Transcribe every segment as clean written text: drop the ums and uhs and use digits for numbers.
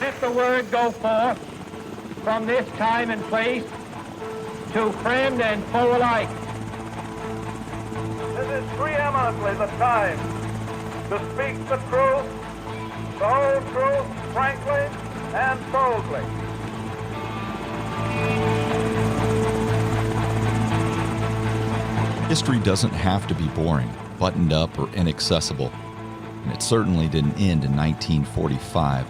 Let the word go forth from this time and place to friend and foe alike. This is preeminently the time to speak the truth, the whole truth, frankly and boldly. History doesn't have to be boring, buttoned up, or inaccessible. And it certainly didn't end in 1945.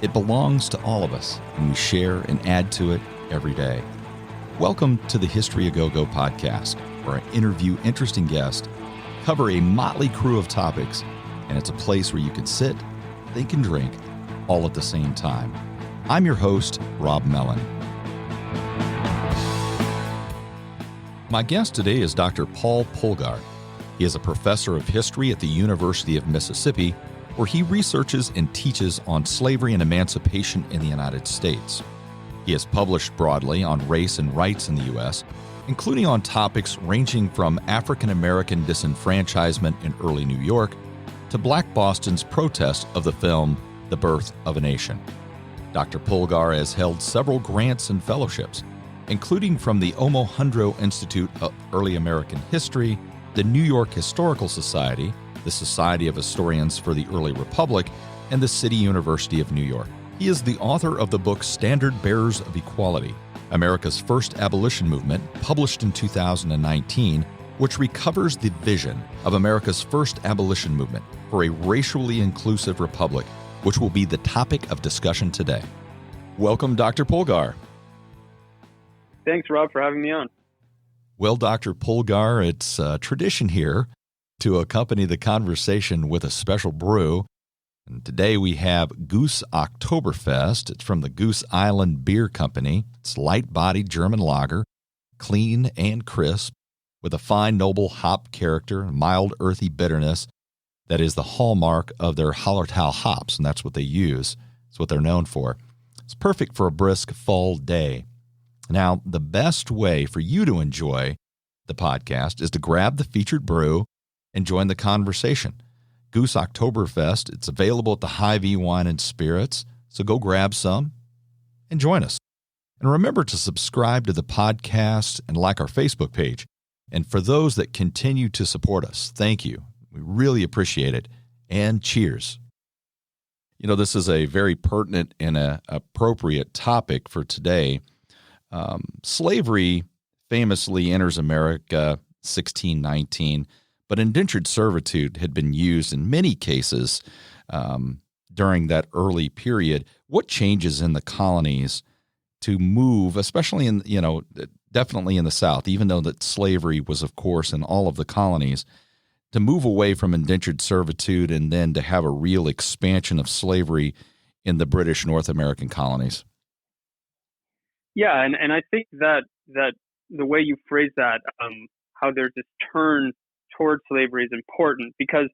It belongs to all of us, and we share and add to it every day. Welcome to the History A Go-Go podcast, where I interview interesting guests, cover a motley crew of topics, and it's a place where you can sit, think, and drink all at the same time. I'm your host, Rob Mellon. My guest today is Dr. Paul Polgar. He is a professor of history at the University of Mississippi, where he researches and teaches on slavery and emancipation in the United States. He has published broadly on race and rights in the U.S., including on topics ranging from African American disenfranchisement in early New York to Black Boston's protest of the film The Birth of a Nation. Dr. Polgar has held several grants and fellowships, including from the Omohundro Institute of Early American History, the New York Historical Society, the Society of Historians for the Early Republic, and the City University of New York. He is the author of the book Standard Bearers of Equality, America's First Abolition Movement, published in 2019, which recovers the vision of America's first abolition movement for a racially inclusive republic, which will be the topic of discussion today. Welcome, Dr. Polgar. Thanks, Rob, for having me on. Well, Dr. Polgar, it's a tradition here to accompany the conversation with a special brew. And today we have Goose Oktoberfest. It's from the Goose Island Beer Company. It's light-bodied German lager, clean and crisp, with a fine, noble hop character, mild, earthy bitterness that is the hallmark of their Hallertau hops, and that's what they use. It's what they're known for. It's perfect for a brisk fall day. Now, the best way for you to enjoy the podcast is to grab the featured brew and join the conversation. Goose Oktoberfest, it's available at the Hy-Vee Wine and Spirits, so go grab some and join us. And remember to subscribe to the podcast and like our Facebook page. And for those that continue to support us, thank you. We really appreciate it. And cheers. You know, this is a very pertinent and appropriate topic for today. Slavery famously enters America 1619, but indentured servitude had been used in many cases during that early period. What changes in the colonies to move, especially in, definitely in the South, even though that slavery was, of course, in all of the colonies, to move away from indentured servitude and then to have a real expansion of slavery in the British North American colonies? Yeah, and I think that the way you phrase that, how there's this turn towards slavery is important, because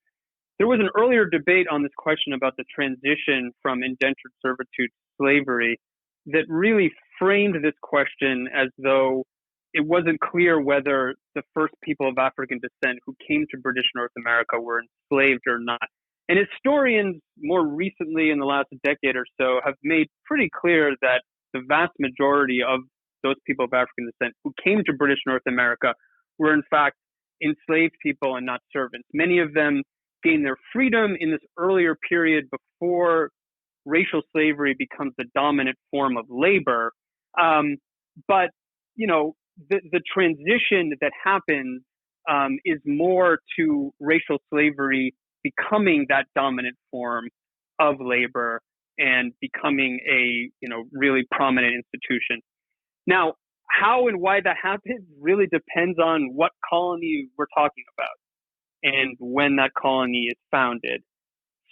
there was an earlier debate on this question about the transition from indentured servitude to slavery that really framed this question as though it wasn't clear whether the first people of African descent who came to British North America were enslaved or not. And historians more recently in the last decade or so have made pretty clear that the vast majority of those people of African descent who came to British North America were in fact enslaved people and not servants. Many of them gained their freedom in this earlier period before racial slavery becomes the dominant form of labor. But, the transition that happens is more to racial slavery becoming that dominant form of labor and becoming a, really prominent institution. Now, how and why that happens really depends on what colony we're talking about and when that colony is founded.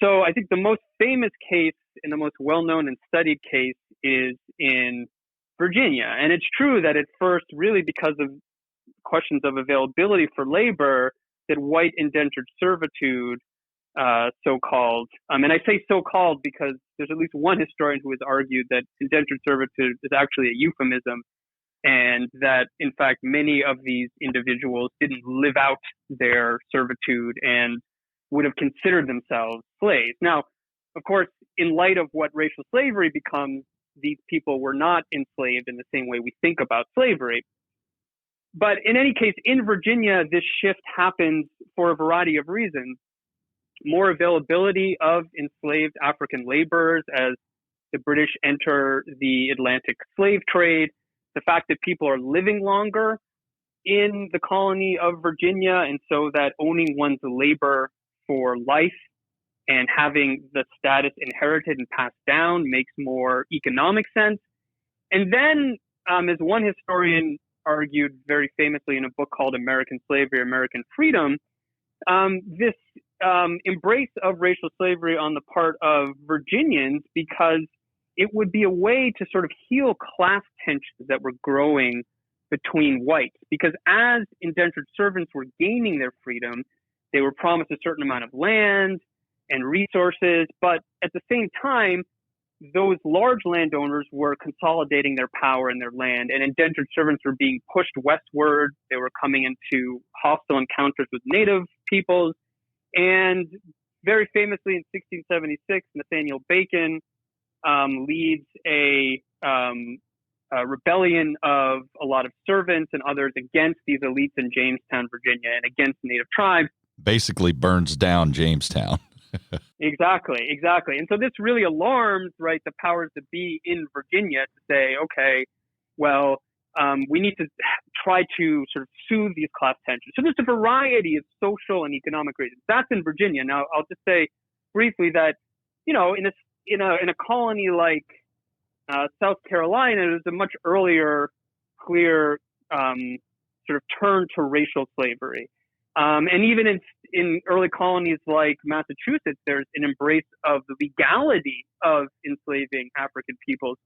So I think the most famous case and the most well-known and studied case is in Virginia. And it's true that at first, really because of questions of availability for labor, that white indentured servitude, so-called, and I say so-called because there's at least one historian who has argued that indentured servitude is actually a euphemism, and that, in fact, many of these individuals didn't live out their servitude and would have considered themselves slaves. Now, of course, in light of what racial slavery becomes, these people were not enslaved in the same way we think about slavery. But in any case, in Virginia, this shift happens for a variety of reasons. More availability of enslaved African laborers as the British enter the Atlantic slave trade, the fact that people are living longer in the colony of Virginia, and so that owning one's labor for life and having the status inherited and passed down makes more economic sense. And then, as one historian argued very famously in a book called American Slavery, American Freedom, this embrace of racial slavery on the part of Virginians, because it would be a way to sort of heal class tensions that were growing between whites. Because as indentured servants were gaining their freedom, they were promised a certain amount of land and resources, but at the same time, those large landowners were consolidating their power and their land, and indentured servants were being pushed westward. They were coming into hostile encounters with native peoples. And very famously in 1676, Nathaniel Bacon leads a rebellion of a lot of servants and others against these elites in Jamestown, Virginia, and against native tribes. Basically burns down Jamestown. Exactly. And so this really alarms, right, the powers that be in Virginia to say, okay, well, we need to try to sort of soothe these class tensions. So there's a variety of social and economic reasons. That's in Virginia. Now, I'll just say briefly that, in a colony like South Carolina, there's a much earlier, clear sort of turn to racial slavery. And even in early colonies like Massachusetts, there's an embrace of the legality of enslaving African peoples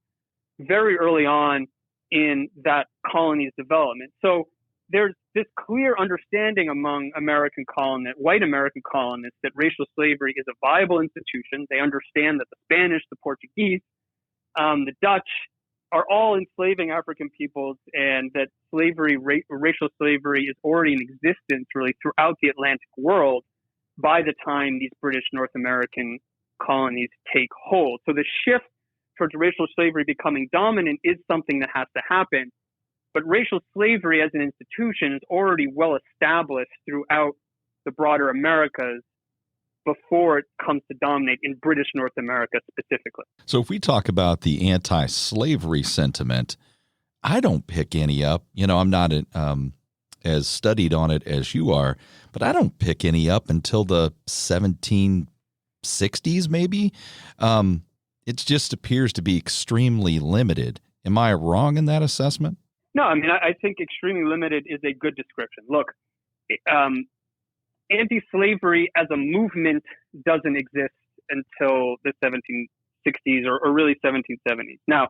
very early on in that colony's development. So there's this clear understanding among white American colonists, that racial slavery is a viable institution. They understand that the Spanish, the Portuguese, the Dutch are all enslaving African peoples, and that racial slavery is already in existence really throughout the Atlantic world by the time these British North American colonies take hold. So the shift towards racial slavery becoming dominant is something that has to happen. But racial slavery as an institution is already well established throughout the broader Americas before it comes to dominate in British North America specifically. So if we talk about the anti-slavery sentiment, I don't pick any up. I'm not as studied on it as you are, but I don't pick any up until the 1760s maybe. It just appears to be extremely limited. Am I wrong in that assessment? No, I think extremely limited is a good description. Look, anti-slavery as a movement doesn't exist until the 1760s or really 1770s. Now,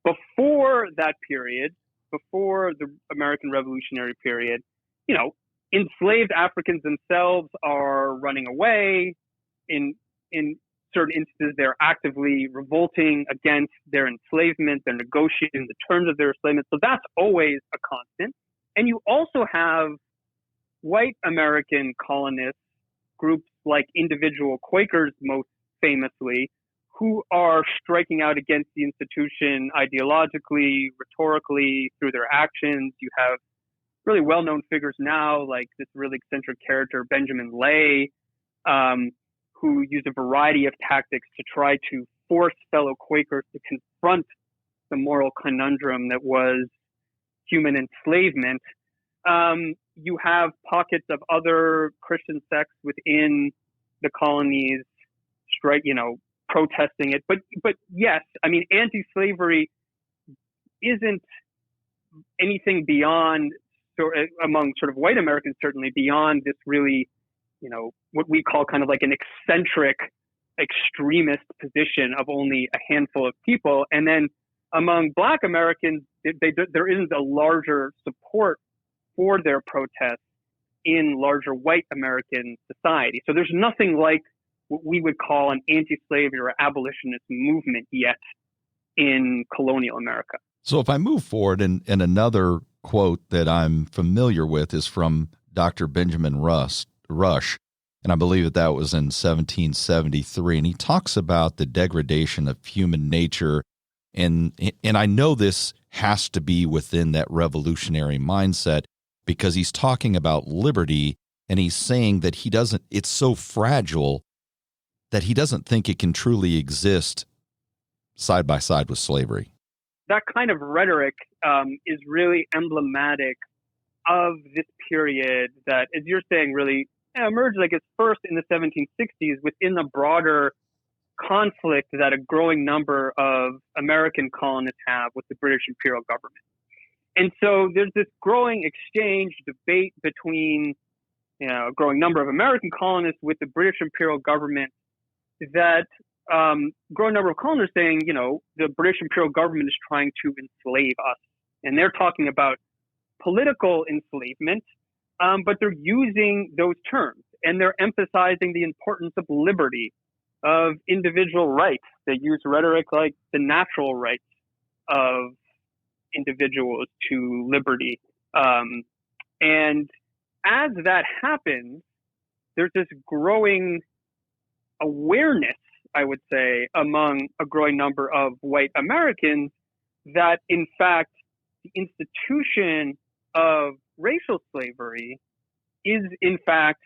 before that period, before the American Revolutionary period, enslaved Africans themselves are running away. In certain instances, they're actively revolting against their enslavement. They're negotiating the terms of their enslavement. So that's always a constant. And you also have white American colonists, groups like individual Quakers most famously, who are striking out against the institution ideologically, rhetorically, through their actions. You have really well-known figures now, like this really eccentric character, Benjamin Lay, who use a variety of tactics to try to force fellow Quakers to confront the moral conundrum that was human enslavement. You have pockets of other Christian sects within the colonies protesting it. But yes, anti-slavery isn't anything beyond, among sort of white Americans, certainly beyond this really, what we call kind of like an eccentric extremist position of only a handful of people. And then among Black Americans, there isn't a larger support for their protests in larger white American society. So there's nothing like what we would call an anti-slavery or abolitionist movement yet in colonial America. So if I move forward, and another quote that I'm familiar with is from Dr. Benjamin Rush, and I believe that was in 1773. And he talks about the degradation of human nature, and I know this has to be within that revolutionary mindset because he's talking about liberty, and he's saying that it's so fragile that he doesn't think it can truly exist side by side with slavery. That kind of rhetoric is really emblematic of this period that, as you're saying, really emerged like it's first in the 1760s within the broader conflict that a growing number of American colonists have with the British imperial government. And so there's this growing exchange, debate between a growing number of American colonists with the British imperial government that growing number of colonists saying, the British imperial government is trying to enslave us. And they're talking about political enslavement, but they're using those terms and they're emphasizing the importance of liberty, of individual rights. They use rhetoric like the natural rights of individuals to liberty. And as that happens, there's this growing awareness, I would say, among a growing number of white Americans that, in fact, the institution of racial slavery is, in fact,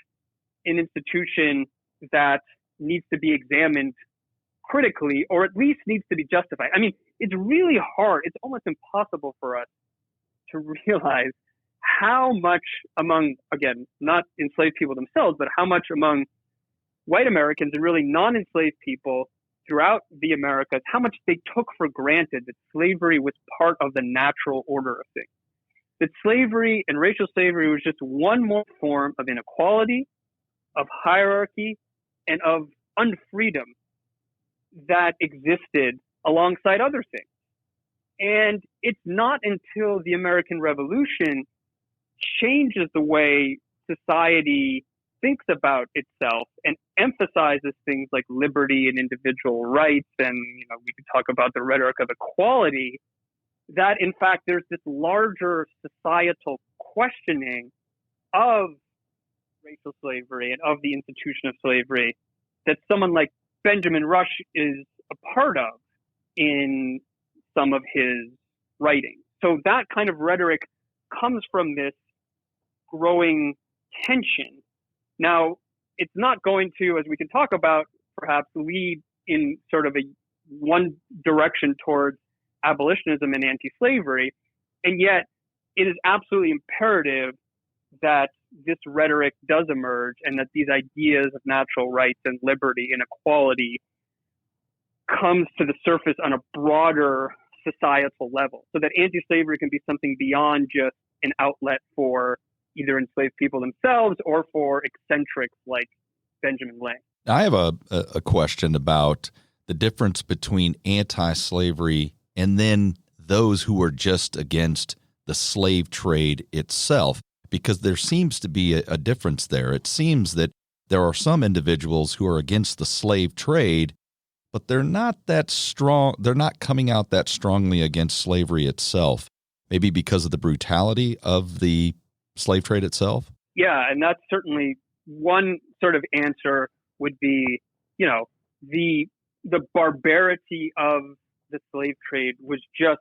an institution that needs to be examined critically, or at least needs to be justified. I mean, it's really hard. It's almost impossible for us to realize how much among, again, not enslaved people themselves, but how much among white Americans and really non-enslaved people throughout the Americas, how much they took for granted that slavery was part of the natural order of things. That slavery and racial slavery was just one more form of inequality, of hierarchy, and of unfreedom that existed alongside other things. And it's not until the American Revolution changes the way society thinks about itself and emphasizes things like liberty and individual rights, and we could talk about the rhetoric of equality, that in fact there's this larger societal questioning of racial slavery and of the institution of slavery that someone like Benjamin Rush is a part of in some of his writing. So that kind of rhetoric comes from this growing tension. Now, it's not going to, as we can talk about, perhaps lead in sort of a one direction towards abolitionism and anti-slavery, and yet it is absolutely imperative that this rhetoric does emerge and that these ideas of natural rights and liberty and equality comes to the surface on a broader societal level, so that anti-slavery can be something beyond just an outlet for either enslaved people themselves or for eccentrics like Benjamin Lang. I have a question about the difference between anti-slavery and then those who are just against the slave trade itself, because there seems to be a difference there. It seems that there are some individuals who are against the slave trade, but they're not that strong. They're not coming out that strongly against slavery itself, maybe because of the brutality of the slave trade itself? Yeah, and that's certainly one sort of answer would be, the barbarity of the slave trade was just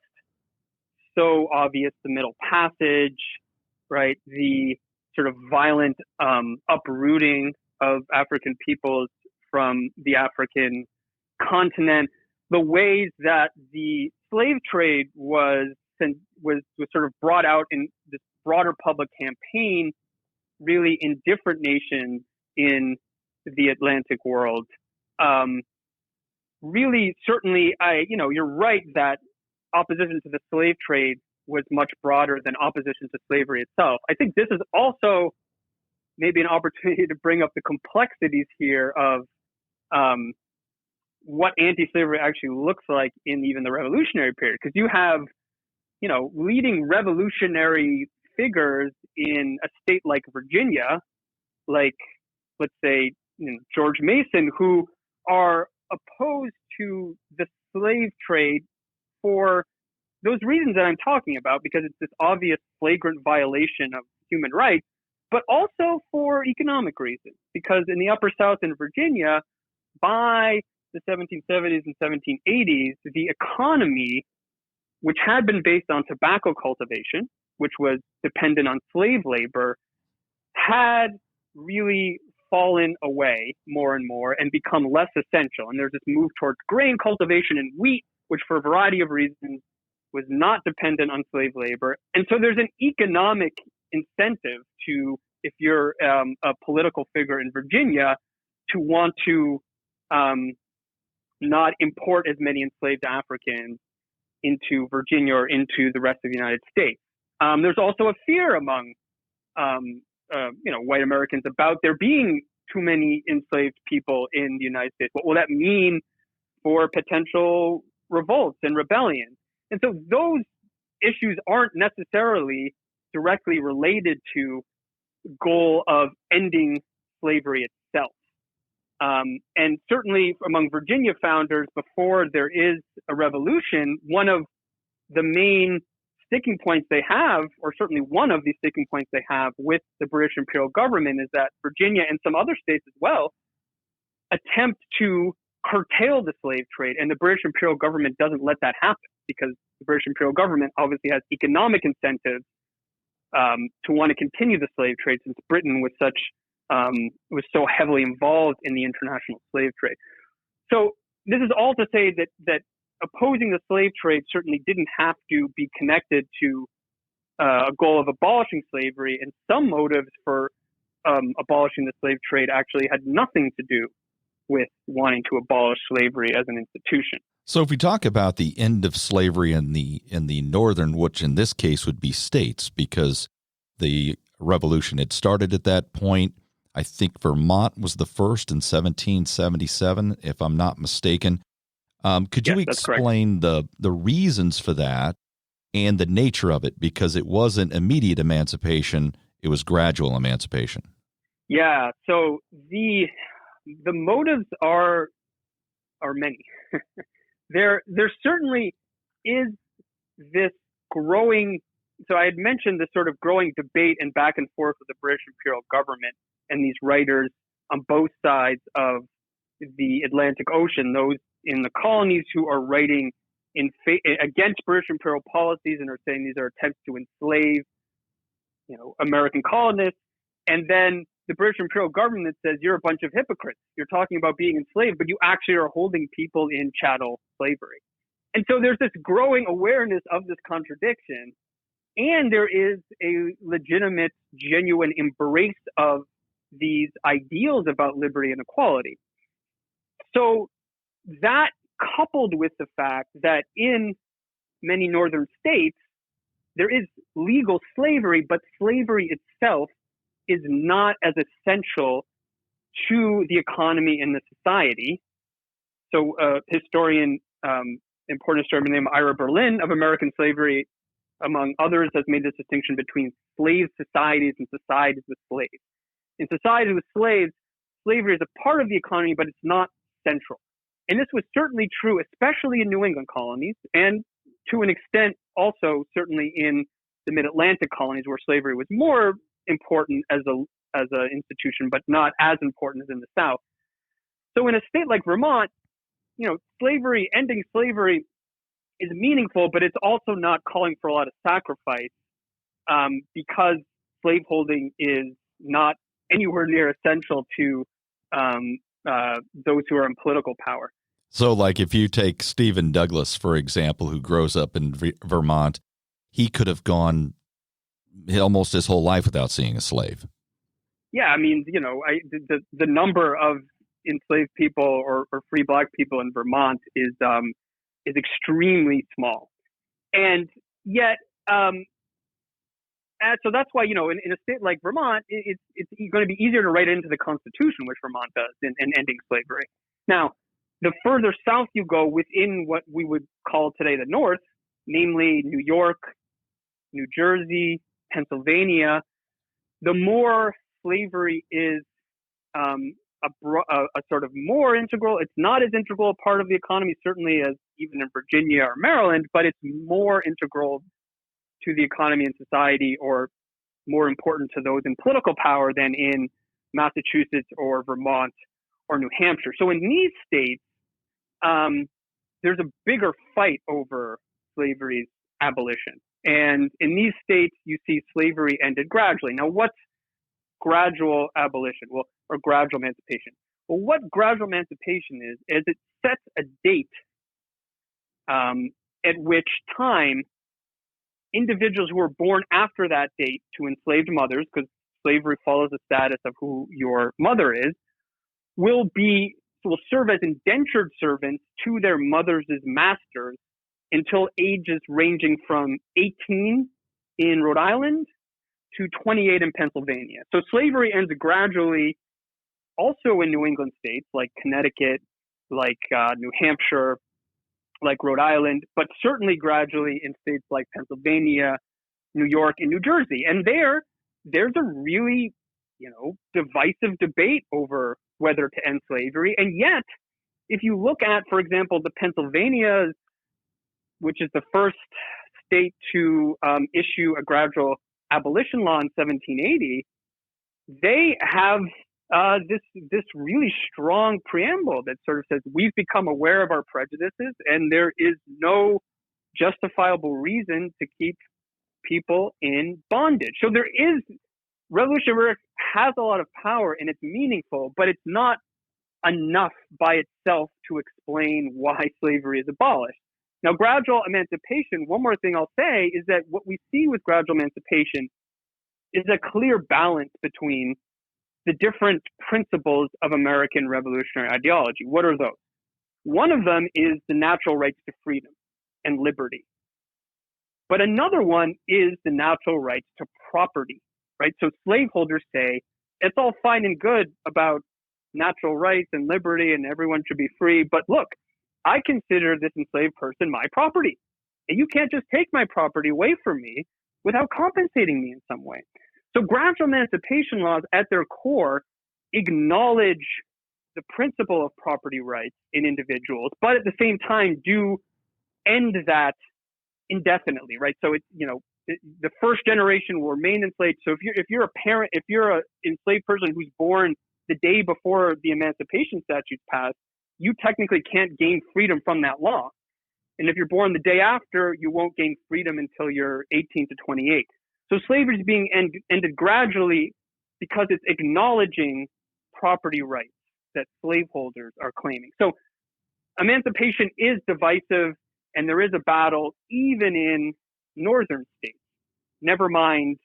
so obvious. The Middle Passage, right? The sort of violent uprooting of African peoples from the African continent, the ways that the slave trade was sort of brought out in this broader public campaign, really in different nations in the Atlantic world. Really, certainly, you're right that opposition to the slave trade was much broader than opposition to slavery itself. I think this is also maybe an opportunity to bring up the complexities here of what anti-slavery actually looks like in even the revolutionary period, because you have, leading revolutionary figures in a state like Virginia, like, let's say, George Mason, who are opposed to the slave trade for those reasons that I'm talking about, because it's this obvious flagrant violation of human rights, but also for economic reasons, because in the Upper South in Virginia, by the 1770s and 1780s, the economy, which had been based on tobacco cultivation, which was dependent on slave labor, had really fallen away more and more and become less essential. And there's this move towards grain cultivation and wheat, which for a variety of reasons was not dependent on slave labor. And so there's an economic incentive to, if you're a political figure in Virginia, to want to not import as many enslaved Africans into Virginia or into the rest of the United States. There's also a fear among white Americans about there being too many enslaved people in the United States. What will that mean for potential revolts and rebellions? And so those issues aren't necessarily directly related to the goal of ending slavery itself. And certainly among Virginia founders, before there is a revolution, one of the main sticking points they have, or certainly one of the sticking points they have with the British imperial government, is that Virginia and some other states as well attempt to curtail the slave trade. And the British imperial government doesn't let that happen, because the British imperial government obviously has economic incentives to want to continue the slave trade, since Britain was so heavily involved in the international slave trade. So this is all to say that opposing the slave trade certainly didn't have to be connected to a goal of abolishing slavery, and some motives for abolishing the slave trade actually had nothing to do with wanting to abolish slavery as an institution. So if we talk about the end of slavery in the northern, which in this case would be states, because the revolution had started at that point. I think Vermont was the first in 1777, if I'm not mistaken. Could you explain the reasons for that and the nature of it? Because it wasn't immediate emancipation, it was gradual emancipation. Yeah, so the motives are many. There certainly is this growing, so I had mentioned this sort of growing debate and back and forth with the British imperial government and these writers on both sides of the Atlantic Ocean, those in the colonies who are writing against British imperial policies and are saying these are attempts to enslave, American colonists, and then the British imperial government says you're a bunch of hypocrites. You're talking about being enslaved, but you actually are holding people in chattel slavery. And so there's this growing awareness of this contradiction, and there is a legitimate, genuine embrace of these ideals about liberty and equality. So that, coupled with the fact that in many northern states, there is legal slavery, but slavery itself is not as essential to the economy and the society. So historian, important historian named Ira Berlin of American Slavery, among others, has made this distinction between slave societies and societies with slaves. In societies with slaves, slavery is a part of the economy, but it's not central. And this was certainly true, especially in New England colonies, and to an extent also certainly in the mid-Atlantic colonies, where slavery was more important as an institution, but not as important as in the South. So in a state like Vermont, ending slavery is meaningful, but it's also not calling for a lot of sacrifice, because slaveholding is not anywhere near essential to those who are in political power. So like if you take Stephen Douglas, for example, who grows up in Vermont, he could have gone almost his whole life without seeing a slave. Yeah, I mean, the number of enslaved people or free black people in Vermont is extremely small, and yet, so that's why in a state like Vermont, it's going to be easier to write into the Constitution, which Vermont does, in ending slavery. Now, the further south you go within what we would call today the North, namely New York, New Jersey, Pennsylvania, the more slavery is a sort of more integral. It's not as integral a part of the economy, certainly as even in Virginia or Maryland, but it's more integral to the economy and society, or more important to those in political power than in Massachusetts or Vermont or New Hampshire. So in these states, there's a bigger fight over slavery's abolition. And in these states, you see slavery ended gradually. Now, what's gradual abolition? Well, or gradual emancipation? Well, what gradual emancipation is it sets a date at which time individuals who were born after that date to enslaved mothers, because slavery follows the status of who your mother is, will serve as indentured servants to their mothers' masters until ages ranging from 18 in Rhode Island to 28 in Pennsylvania. So slavery ends gradually also in New England states like Connecticut, like New Hampshire, like Rhode Island, but certainly gradually in states like Pennsylvania, New York, and New Jersey. And there's a really, divisive debate over whether to end slavery. And yet, if you look at, for example, the Pennsylvania, which is the first state to issue a gradual abolition law in 1780, they have this really strong preamble that sort of says we've become aware of our prejudices and there is no justifiable reason to keep people in bondage. So revolutionary work has a lot of power and it's meaningful, but it's not enough by itself to explain why slavery is abolished. Now, gradual emancipation, one more thing I'll say is that what we see with gradual emancipation is a clear balance between the different principles of American revolutionary ideology. What are those? One of them is the natural rights to freedom and liberty. But another one is the natural rights to property, right? So slaveholders say, it's all fine and good about natural rights and liberty and everyone should be free, but look, I consider this enslaved person my property. And you can't just take my property away from me without compensating me in some way. So gradual emancipation laws at their core acknowledge the principle of property rights in individuals, but at the same time do end that indefinitely, right? So the first generation will remain enslaved. So if you're a parent, if you're an enslaved person who's born the day before the emancipation statutes passed, you technically can't gain freedom from that law. And if you're born the day after, you won't gain freedom until you're 18 to 28. So slavery is being ended gradually because it's acknowledging property rights that slaveholders are claiming. So emancipation is divisive, and there is a battle even in northern states. Never mind,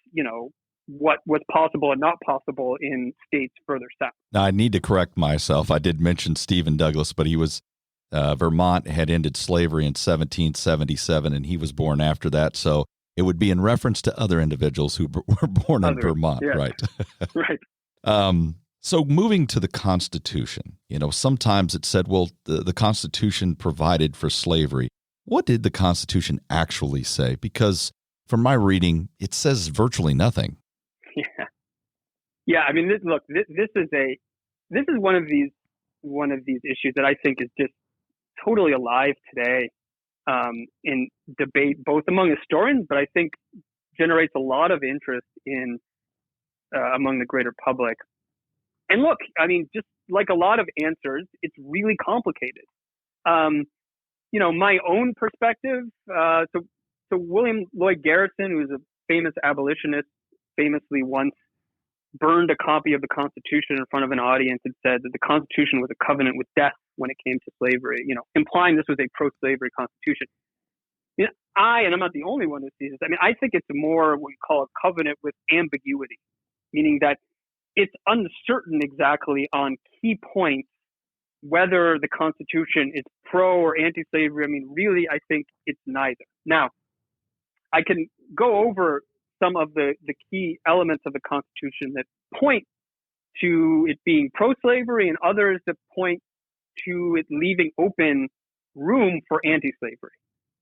what was possible and not possible in states further south. Now, I need to correct myself. I did mention Stephen Douglas, but he was Vermont had ended slavery in 1777, and he was born after that. So it would be in reference to other individuals who were born in Vermont, yes. Right? Right. So moving to the Constitution, sometimes it said, well, the Constitution provided for slavery. What did the Constitution actually say? Because from my reading, it says virtually nothing. Yeah. I mean, this is one of these issues that I think is just totally alive today in debate, both among historians, but I think generates a lot of interest in among the greater public. And look, I mean, just like a lot of answers, it's really complicated. My own perspective. So William Lloyd Garrison, who's a famous abolitionist, famously once burned a copy of the Constitution in front of an audience and said that the Constitution was a covenant with death when it came to slavery, implying this was a pro-slavery Constitution. And I'm not the only one who sees this. I mean, I think it's more what we call a covenant with ambiguity, meaning that it's uncertain exactly on key points whether the Constitution is pro or anti-slavery. I mean, really, I think it's neither. Now, I can go over some of the key elements of the Constitution that point to it being pro-slavery and others that point to it leaving open room for anti-slavery.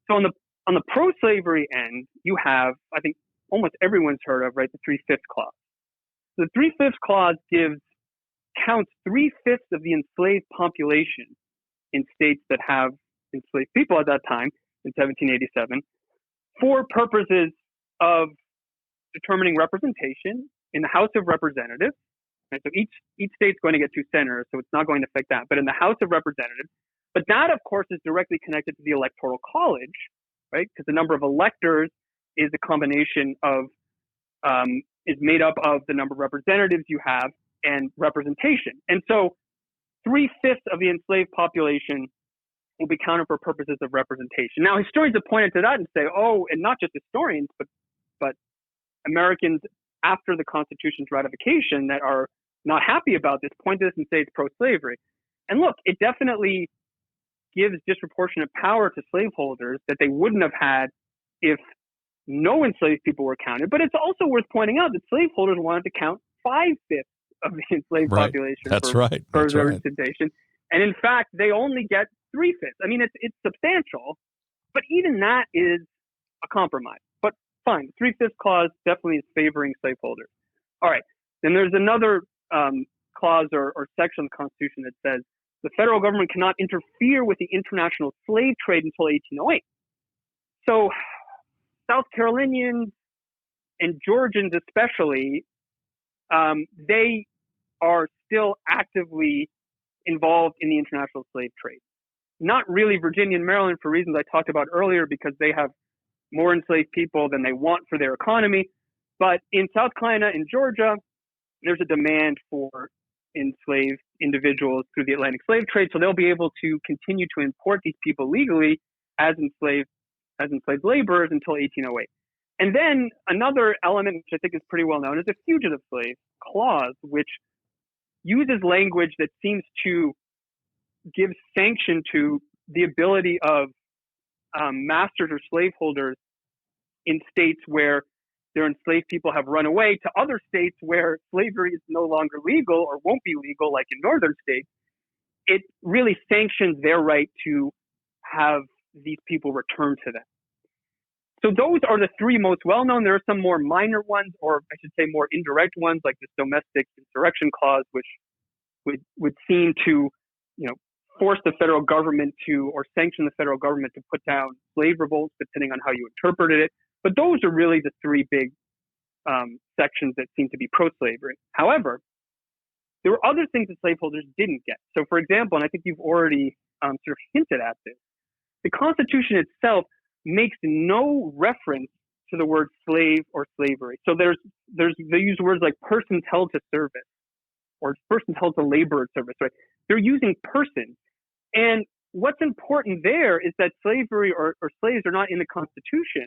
So on the pro-slavery end, you have, I think almost everyone's heard of, right, the 3/5 clause. The 3/5 clause counts 3/5 of the enslaved population in states that have enslaved people at that time in 1787 for purposes of determining representation in the House of Representatives. And so each state's going to get 2 senators, so it's not going to affect that. But in the House of Representatives, but that, of course, is directly connected to the Electoral College, right? Because the number of electors is a combination of, is made up of the number of representatives you have and representation. And so 3/5 of the enslaved population will be counted for purposes of representation. Now, historians have pointed to that and say, oh, and not just historians, but Americans after the Constitution's ratification that are not happy about this point to this and say it's pro-slavery. And look, it definitely gives disproportionate power to slaveholders that they wouldn't have had if no enslaved people were counted. But it's also worth pointing out that slaveholders wanted to count 5/5 of the enslaved population for representation. And in fact, they only get 3/5. I mean, it's substantial, but even that is a compromise. But fine, 3/5 clause definitely is favoring slaveholders. All right, then there's another clause or section of the Constitution that says the federal government cannot interfere with the international slave trade until 1808. So South Carolinians and Georgians especially, they are still actively involved in the international slave trade. Not really Virginia and Maryland for reasons I talked about earlier, because they have more enslaved people than they want for their economy. But in South Carolina and Georgia, there's a demand for enslaved individuals through the Atlantic slave trade, so they'll be able to continue to import these people legally as enslaved laborers until 1808. And then another element, which I think is pretty well known, is the Fugitive Slave Clause, which uses language that seems to give sanction to the ability of masters or slaveholders in states where their enslaved people have run away to other states where slavery is no longer legal or won't be legal, like in northern states. It really sanctions their right to have these people returned to them. So those are the 3 most well-known. There are some more minor ones, or I should say more indirect ones, like this domestic insurrection clause, which would seem to, force the federal government to, or sanction the federal government to put down slave revolts, depending on how you interpreted it. But those are really the 3 big sections that seem to be pro-slavery. However, there were other things that slaveholders didn't get. So, for example, and I think you've already sort of hinted at this, the Constitution itself makes no reference to the word slave or slavery. So they use words like persons held to service or persons held to labor or service, right? They're using persons. And what's important there is that slavery or slaves are not in the Constitution.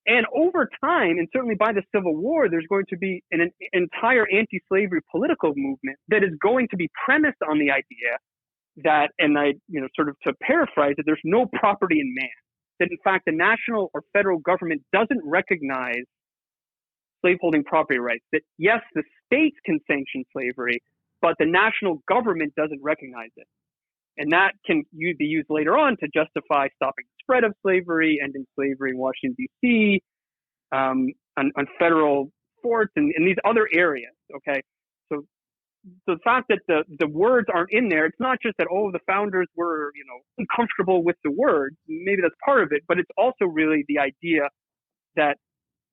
And over time, and certainly by the Civil War, there's going to be an entire anti-slavery political movement that is going to be premised on the idea that, and I, sort of to paraphrase it, there's no property in man. That in fact, the national or federal government doesn't recognize slaveholding property rights. That yes, the states can sanction slavery, but the national government doesn't recognize it. And that can be used later on to justify stopping the spread of slavery, ending slavery in Washington, D.C., on federal forts and these other areas, okay? So the fact that the words aren't in there, it's not just that, the founders were, uncomfortable with the words. Maybe that's part of it, but it's also really the idea that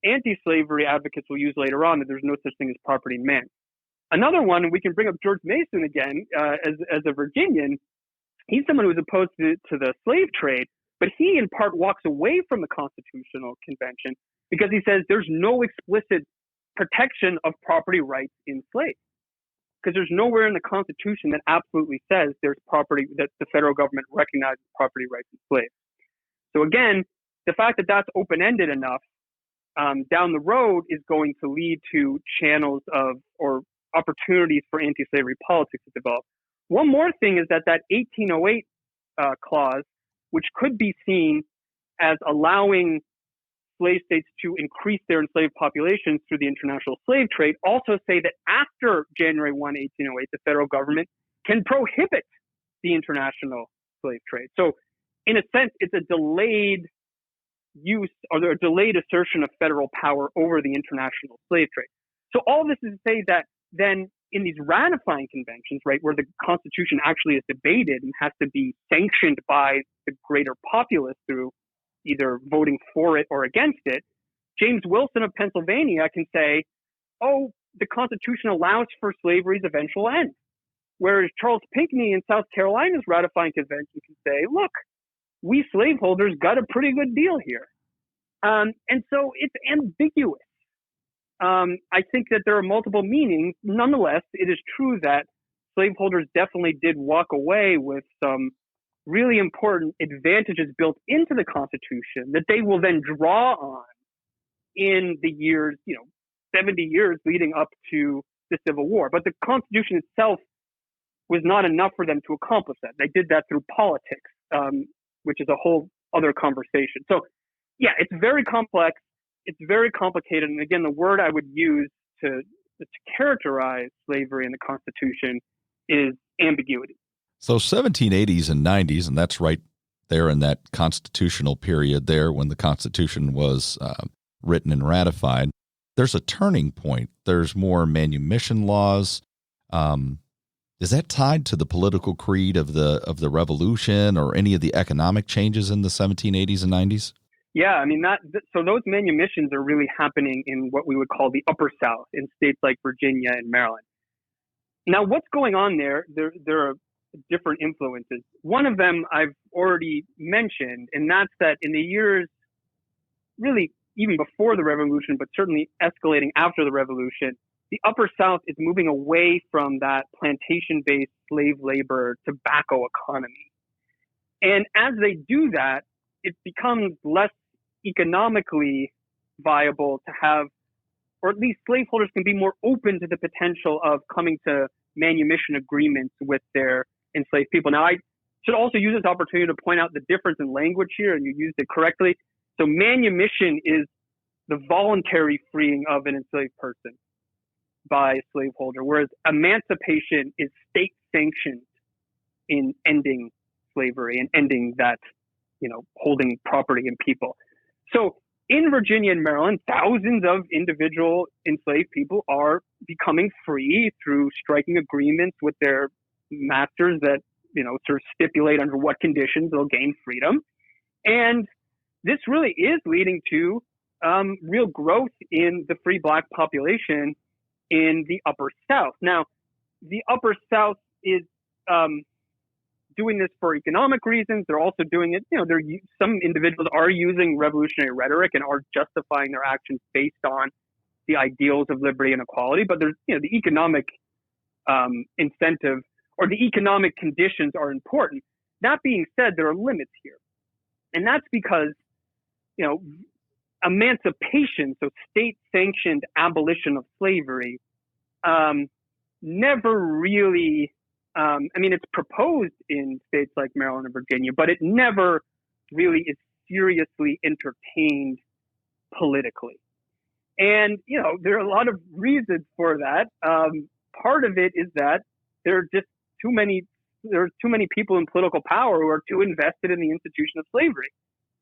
anti-slavery advocates will use later on, that there's no such thing as property in man. Another one, we can bring up George Mason again, as a Virginian. He's someone who's opposed to the slave trade, but he in part walks away from the Constitutional Convention because he says there's no explicit protection of property rights in slaves. Because there's nowhere in the Constitution that absolutely says there's property, that the federal government recognizes property rights in slaves. So again, the fact that that's open-ended enough down the road is going to lead to channels of, or opportunities for anti-slavery politics to develop. One more thing is that 1808 clause, which could be seen as allowing slave states to increase their enslaved populations through the international slave trade, also say that after January 1, 1808, the federal government can prohibit the international slave trade. So in a sense, it's a delayed use or a delayed assertion of federal power over the international slave trade. So all this is to say that then in these ratifying conventions, right, where the Constitution actually is debated and has to be sanctioned by the greater populace through either voting for it or against it, James Wilson of Pennsylvania can say, oh, the Constitution allows for slavery's eventual end. Whereas Charles Pinckney in South Carolina's ratifying convention can say, look, we slaveholders got a pretty good deal here. And so it's ambiguous. I think that there are multiple meanings. Nonetheless, it is true that slaveholders definitely did walk away with some really important advantages built into the Constitution that they will then draw on in the years, 70 years leading up to the Civil War. But the Constitution itself was not enough for them to accomplish that. They did that through politics, which is a whole other conversation. So, yeah, it's very complex. It's very complicated. And again, the word I would use to characterize slavery in the Constitution is ambiguity. So 1780s and 90s, and that's right there in that constitutional period there when the Constitution was written and ratified, there's a turning point. There's more manumission laws. Is that tied to the political creed of the revolution or any of the economic changes in the 1780s and 90s? Yeah, I mean, so those manumissions are really happening in what we would call the Upper South in states like Virginia and Maryland. Now, what's going on there? There are different influences. One of them I've already mentioned, and that's that in the years really even before the revolution, but certainly escalating after the revolution, the Upper South is moving away from that plantation-based slave labor tobacco economy. And as they do that, it becomes less economically viable to have, or at least slaveholders can be more open to the potential of coming to manumission agreements with their enslaved people. Now, I should also use this opportunity to point out the difference in language here, and you used it correctly. So manumission is the voluntary freeing of an enslaved person by a slaveholder, whereas emancipation is state-sanctioned in ending slavery and ending that, holding property and people. So in Virginia and Maryland, thousands of individual enslaved people are becoming free through striking agreements with their masters that, sort of stipulate under what conditions they'll gain freedom. And this really is leading to real growth in the free black population in the Upper South. Now, the Upper South is doing this for economic reasons. They're also doing it, some individuals are using revolutionary rhetoric and are justifying their actions based on the ideals of liberty and equality. But there's, the economic incentive or the economic conditions are important. That being said, there are limits here. And that's because, emancipation, so state-sanctioned abolition of slavery, never really, it's proposed in states like Maryland and Virginia, but it never really is seriously entertained politically. And, there are a lot of reasons for that. Part of it is that there are too many people in political power who are too invested in the institution of slavery.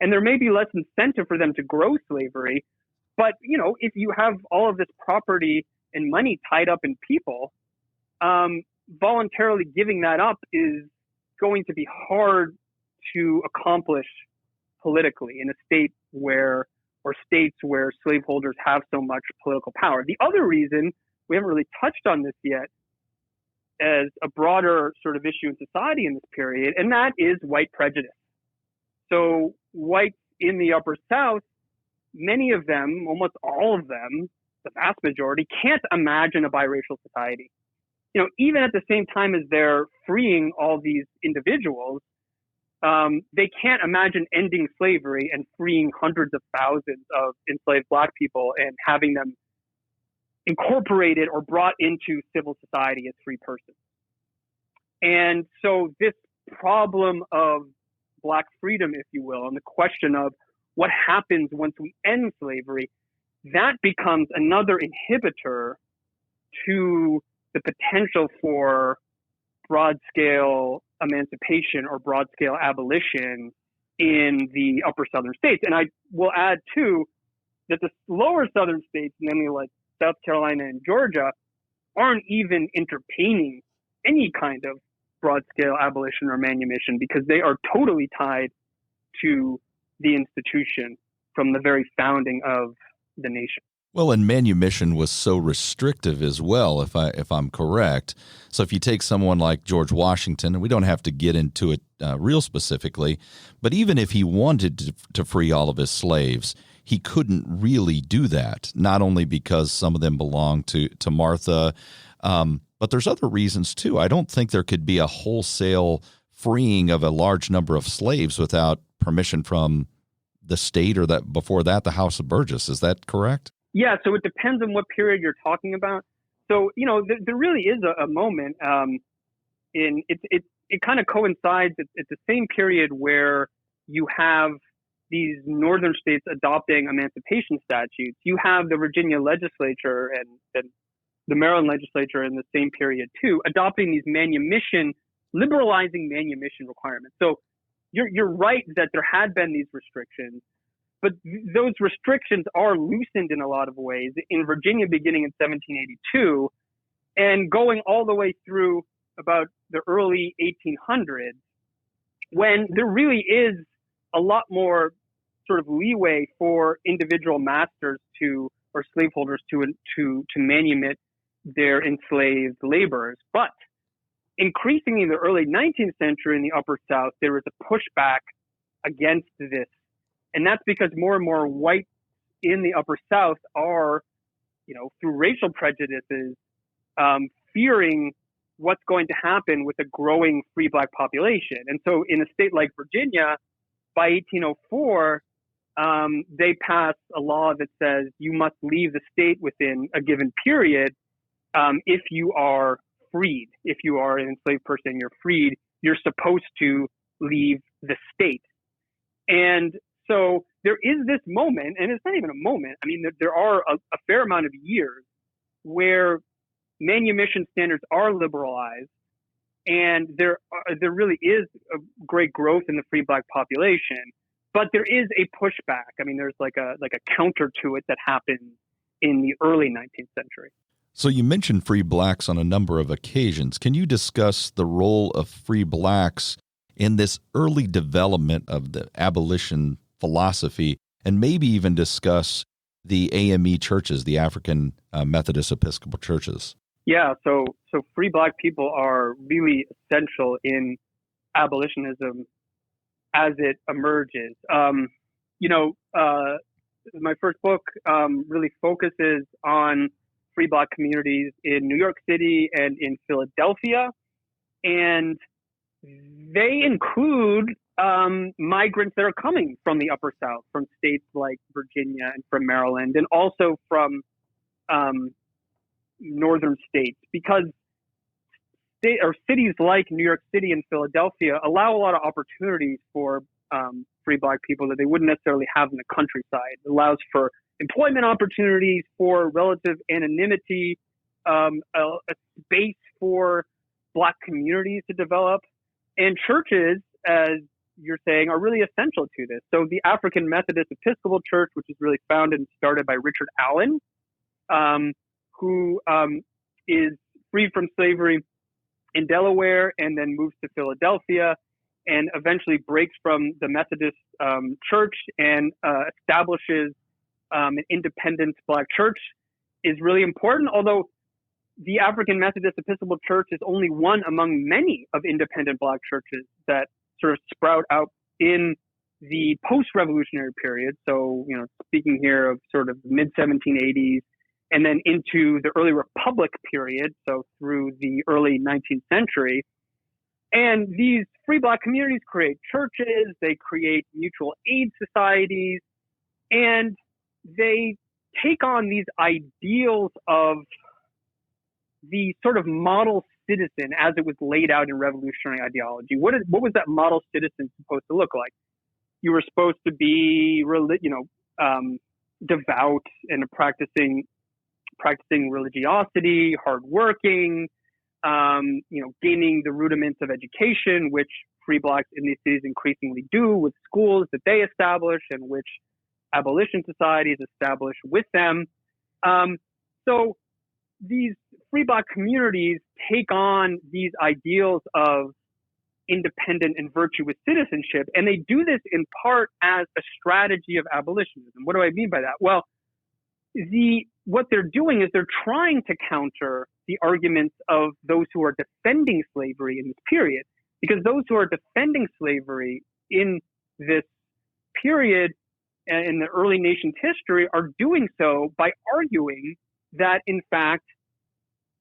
And there may be less incentive for them to grow slavery. But, if you have all of this property and money tied up in people, voluntarily giving that up is going to be hard to accomplish politically in a state or states where slaveholders have so much political power. The other reason, we haven't really touched on this yet, as a broader sort of issue in society in this period, and that is white prejudice. So whites in the Upper South, many of them, almost all of them, the vast majority, can't imagine a biracial society. Even at the same time as they're freeing all these individuals, they can't imagine ending slavery and freeing hundreds of thousands of enslaved black people and having them incorporated or brought into civil society as free persons. And so this problem of black freedom, if you will, and the question of what happens once we end slavery, that becomes another inhibitor to the potential for broad-scale emancipation or broad-scale abolition in the upper southern states. And I will add, too, that the lower southern states, namely like South Carolina and Georgia, aren't even entertaining any kind of broad-scale abolition or manumission because they are totally tied to the institution from the very founding of the nation. Well, and manumission was so restrictive as well, if I'm correct. So if you take someone like George Washington, and we don't have to get into it real specifically, but even if he wanted to free all of his slaves, he couldn't really do that, not only because some of them belonged to Martha, but there's other reasons too. I don't think there could be a wholesale freeing of a large number of slaves without permission from the state, or that before that, the House of Burgess. Is that correct? Yeah, so it depends on what period you're talking about. So, there really is a moment it kind of coincides. It's the same period where you have these northern states adopting emancipation statutes. You have the Virginia legislature and the Maryland legislature in the same period too, adopting these liberalizing manumission requirements. So you're right that there had been these restrictions. But those restrictions are loosened in a lot of ways in Virginia beginning in 1782 and going all the way through about the early 1800s, when there really is a lot more sort of leeway for individual masters or slaveholders to manumit their enslaved laborers. But increasingly in the early 19th century in the Upper South, there was a pushback against this. And that's because more and more whites in the Upper South are, through racial prejudices, fearing what's going to happen with a growing free black population. And so in a state like Virginia, by 1804, they pass a law that says you must leave the state within a given period if you are freed. If you are an enslaved person, you're freed, you're supposed to leave the state. And so there is this moment, and it's not even a moment. I mean, there are a fair amount of years where manumission standards are liberalized, and there really is a great growth in the free black population. But there is a pushback. I mean, there's like a counter to it that happened in the early 19th century. So you mentioned free blacks on a number of occasions. Can you discuss the role of free blacks in this early development of the abolition philosophy, and maybe even discuss the AME churches, the African Methodist Episcopal churches? Yeah, so free black people are really essential in abolitionism as it emerges. My first book really focuses on free black communities in New York City and in Philadelphia, and they include migrants that are coming from the Upper South, from states like Virginia and from Maryland, and also from northern states, because cities like New York City and Philadelphia allow a lot of opportunities for free black people that they wouldn't necessarily have in the countryside. It allows for employment opportunities, for relative anonymity, a space for black communities to develop. And churches, as you're saying, are really essential to this. So the African Methodist Episcopal Church, which is really founded and started by Richard Allen, who is freed from slavery in Delaware and then moves to Philadelphia and eventually breaks from the Methodist Church and establishes an independent black church, is really important, although the African Methodist Episcopal Church is only one among many of independent black churches that sort of sprout out in the post-revolutionary period. So, speaking here of sort of mid-1780s and then into the early Republic period, so through the early 19th century. And these free black communities create churches, they create mutual aid societies, and they take on these ideals of the sort of model citizen as it was laid out in revolutionary ideology. What was that model citizen supposed to look like? You were supposed to be, devout and practicing religiosity, hardworking, gaining the rudiments of education, which free blacks in these cities increasingly do with schools that they establish and which abolition societies establish with them. So these free black communities take on these ideals of independent and virtuous citizenship, and they do this in part as a strategy of abolitionism. What do I mean by that? Well, what they're doing is they're trying to counter the arguments of those who are defending slavery in this period, because those who are defending slavery in this period in the early nation's history are doing so by arguing that, in fact,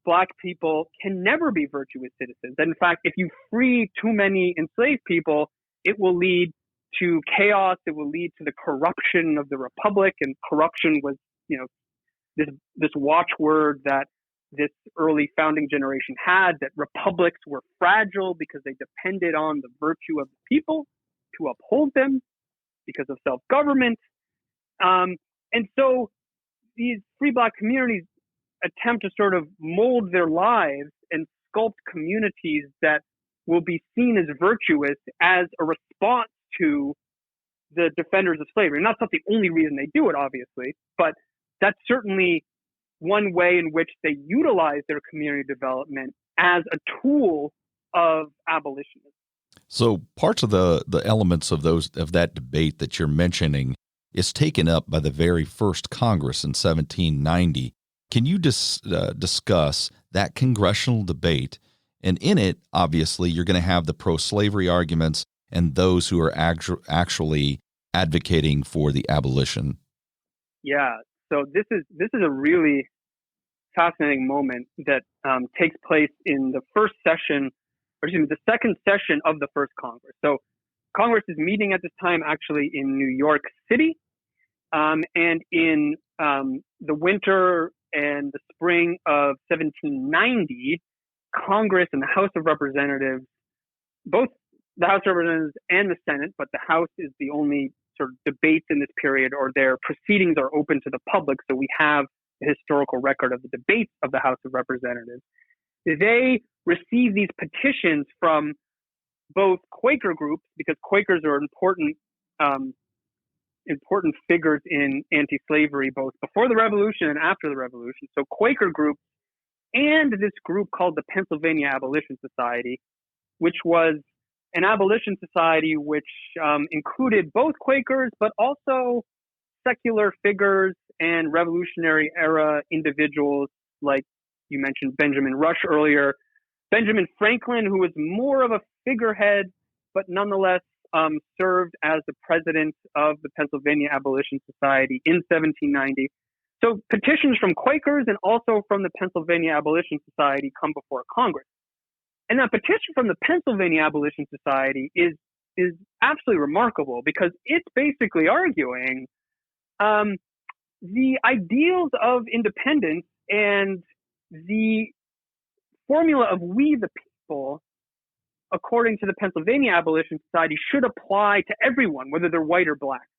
Black people can never be virtuous citizens. That, in fact, if you free too many enslaved people, it will lead to chaos. It will lead to the corruption of the republic. And corruption was, this watchword that this early founding generation had, that republics were fragile because they depended on the virtue of the people to uphold them because of self-government. And so these free Black communities attempt to sort of mold their lives and sculpt communities that will be seen as virtuous as a response to the defenders of slavery. And that's not the only reason they do it, obviously, but that's certainly one way in which they utilize their community development as a tool of abolitionism. So parts of the elements of that debate that you're mentioning is taken up by the very first Congress in 1790. Can you discuss that congressional debate? And in it, obviously, you're going to have the pro-slavery arguments and those who are actually advocating for the abolition. Yeah. So this is a really fascinating moment that takes place in the the second session of the first Congress. So Congress is meeting at this time actually in New York City, and in the winter and the spring of 1790, Congress and the House of Representatives, both the House of Representatives and the Senate, but the House is the only sort of debates in this period, or their proceedings are open to the public. So we have the historical record of the debates of the House of Representatives. They receive these petitions from both Quaker groups, because Quakers are important figures in anti-slavery, both before the Revolution and after the Revolution. So Quaker groups and this group called the Pennsylvania Abolition Society, which was an abolition society which included both Quakers, but also secular figures and Revolutionary era individuals, like you mentioned Benjamin Rush earlier, Benjamin Franklin, who was more of a figurehead, but nonetheless served as the president of the Pennsylvania Abolition Society in 1790. So petitions from Quakers and also from the Pennsylvania Abolition Society come before Congress. And that petition from the Pennsylvania Abolition Society is absolutely remarkable, because it's basically arguing the ideals of independence and the formula of we the people, according to the Pennsylvania Abolition Society, should apply to everyone, whether they're white or Black.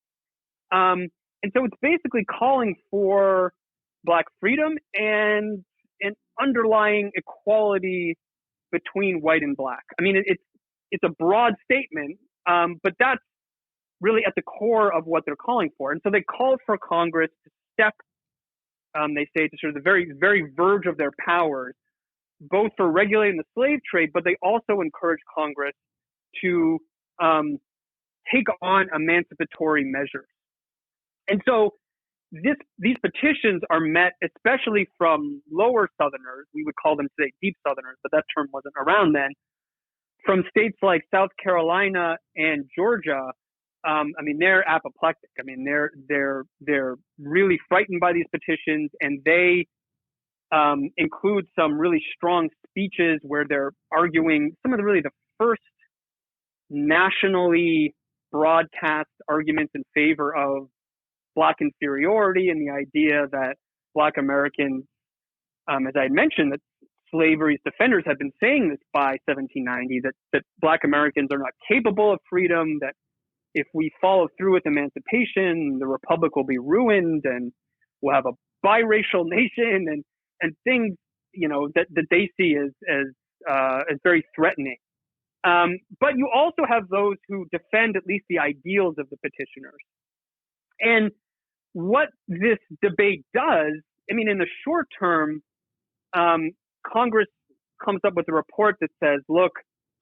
And so it's basically calling for Black freedom and an underlying equality between white and Black. I mean, it's a broad statement, but that's really at the core of what they're calling for. And so they called for Congress to step, they say, to sort of the very, very verge of their powers, both for regulating the slave trade, but they also encourage Congress to take on emancipatory measures. And so these petitions are met, especially from lower Southerners. We would call them today deep Southerners, but that term wasn't around then. From states like South Carolina and Georgia, I mean, they're apoplectic. I mean, they're really frightened by these petitions, and they include some really strong speeches where they're arguing some of the first nationally broadcast arguments in favor of Black inferiority and the idea that Black Americans, as I had mentioned, that slavery's defenders had been saying this by 1790, that Black Americans are not capable of freedom, that if we follow through with emancipation, the Republic will be ruined and we'll have a biracial nation and things, that they see as very threatening. But you also have those who defend at least the ideals of the petitioners. And what this debate does, I mean, in the short term, Congress comes up with a report that says, look,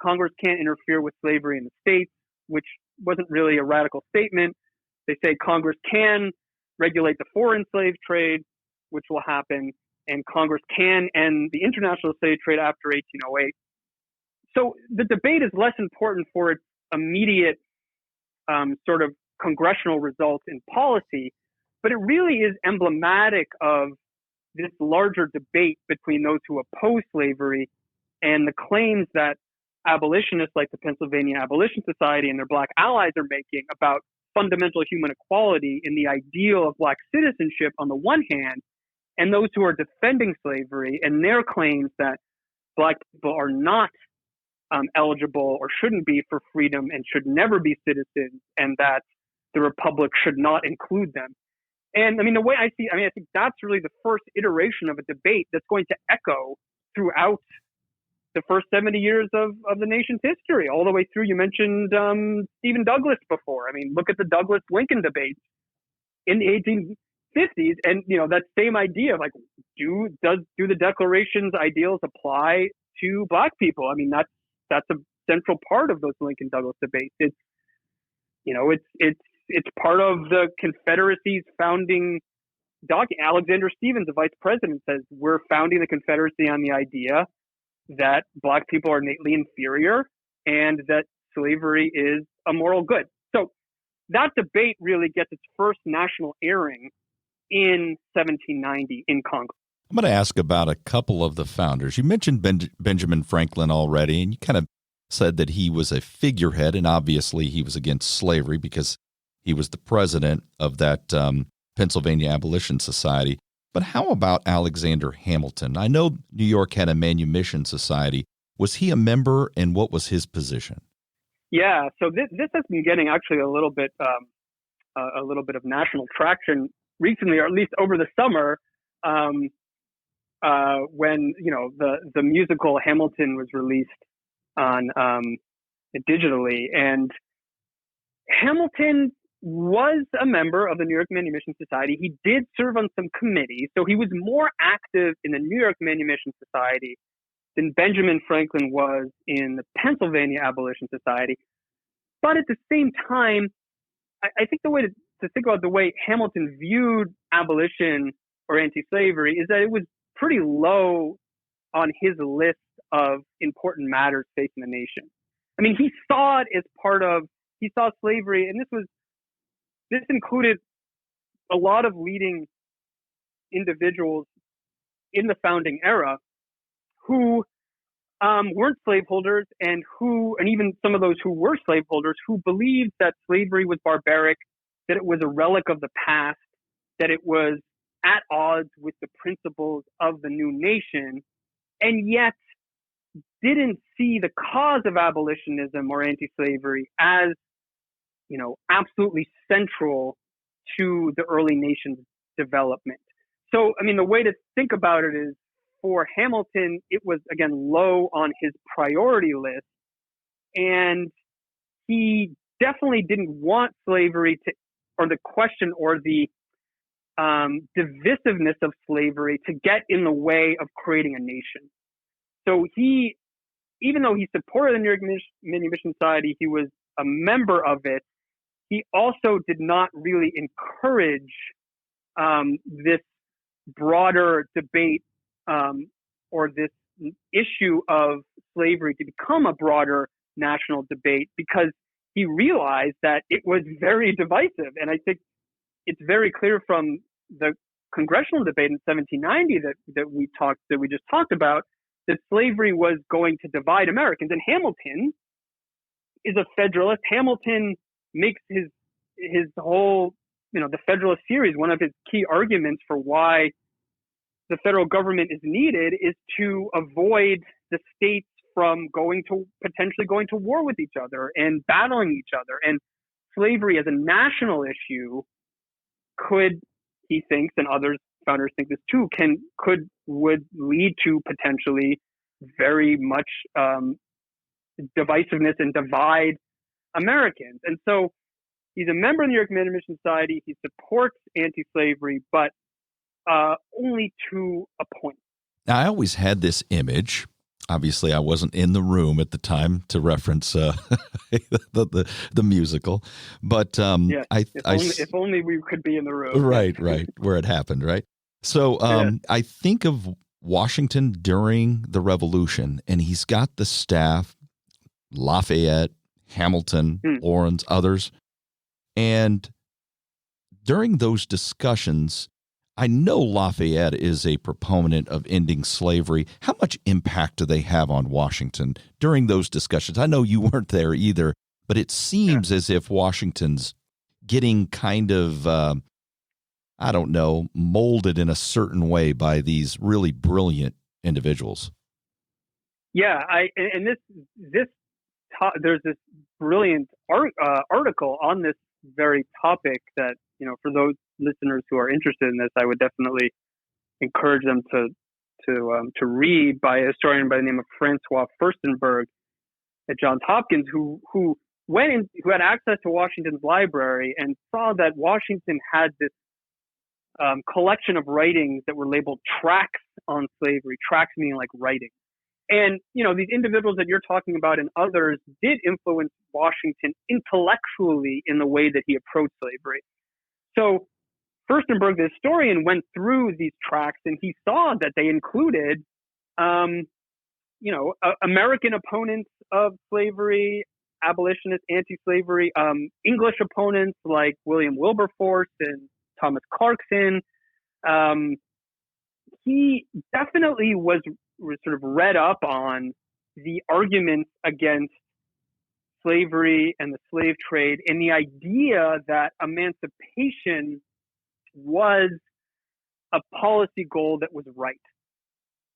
Congress can't interfere with slavery in the states, which wasn't really a radical statement. They say Congress can regulate the foreign slave trade, which will happen, and Congress can end the international slave trade after 1808. So the debate is less important for its immediate sort of congressional results in policy, but it really is emblematic of this larger debate between those who oppose slavery and the claims that abolitionists like the Pennsylvania Abolition Society and their Black allies are making about fundamental human equality in the ideal of Black citizenship on the one hand, and those who are defending slavery and their claims that Black people are not eligible or shouldn't be for freedom and should never be citizens, and that the Republic should not include them. And I mean, the way I think that's really the first iteration of a debate that's going to echo throughout the first 70 years of the nation's history, all the way through. You mentioned Stephen Douglas before. I mean, look at the Douglas-Lincoln debate in the 1850s, and that same idea of like, do the Declaration's ideals apply to Black people? I mean, that's a central part of those Lincoln-Douglas debates. It's part of the Confederacy's founding document. Alexander Stephens, the vice president, says we're founding the Confederacy on the idea that Black people are innately inferior and that slavery is a moral good. So that debate really gets its first national airing in 1790 in Congress. I'm going to ask about a couple of the founders. You mentioned Benjamin Franklin already, and you kind of said that he was a figurehead, and obviously he was against slavery because he was the president of that Pennsylvania Abolition Society. But how about Alexander Hamilton? I know New York had a manumission society. Was he a member, and what was his position? Yeah, so this has been getting actually a little bit of national traction recently, or at least over the summer, when the musical Hamilton was released on digitally, and Hamilton was a member of the New York Manumission Society. He did serve on some committees, so he was more active in the New York Manumission Society than Benjamin Franklin was in the Pennsylvania Abolition Society. But at the same time, I think the way to think about the way Hamilton viewed abolition or anti-slavery is that it was pretty low on his list of important matters facing the nation. I mean, he saw it as he saw slavery, and this included a lot of leading individuals in the founding era who weren't slaveholders and even some of those who were slaveholders who believed that slavery was barbaric, that it was a relic of the past, that it was at odds with the principles of the new nation, and yet didn't see the cause of abolitionism or anti-slavery as absolutely central to the early nation's development. So, I mean, the way to think about it is, for Hamilton, it was, again, low on his priority list, and he definitely didn't want slavery or the question or the divisiveness of slavery to get in the way of creating a nation. So even though he supported the New York Manumission Society, he was a member of it, he also did not really encourage this broader debate or this issue of slavery to become a broader national debate, because he realized that it was very divisive. And I think it's very clear from the Congressional debate in 1790 that we just talked about, that slavery was going to divide Americans. And Hamilton is a Federalist. Hamilton makes his whole, the Federalist series, one of his key arguments for why the federal government is needed is to avoid the states from potentially going to war with each other and battling each other. And slavery as a national issue could, he thinks, and others founders think this too, would lead to potentially very much divisiveness and divide Americans. And so he's a member of the New York Manumission Society. He supports anti-slavery, but only to a point. Now, I always had this image Obviously, I wasn't in the room at the time to reference the musical, but if only we could be in the room. Right, where it happened, right? So I think of Washington during the Revolution, and he's got the staff, Lafayette, Hamilton, Lawrence, others, and during those discussions, I know Lafayette is a proponent of ending slavery. How much impact do they have on Washington during those discussions? I know you weren't there either, but it seems as if Washington's getting kind of, molded in a certain way by these really brilliant individuals. Yeah, there's this brilliant article on this very topic that, for those listeners who are interested in this, I would definitely encourage them to read, by a historian by the name of Francois Furstenberg at Johns Hopkins, who had access to Washington's library and saw that Washington had this collection of writings that were labeled tracts on slavery, tracts meaning like writing. And, these individuals that you're talking about and others did influence Washington intellectually in the way that he approached slavery. So Furstenberg, the historian, went through these tracts and he saw that they included, American opponents of slavery, abolitionists, anti-slavery, English opponents like William Wilberforce and Thomas Clarkson. He definitely was sort of read up on the arguments against slavery and the slave trade and the idea that emancipation was a policy goal that was right.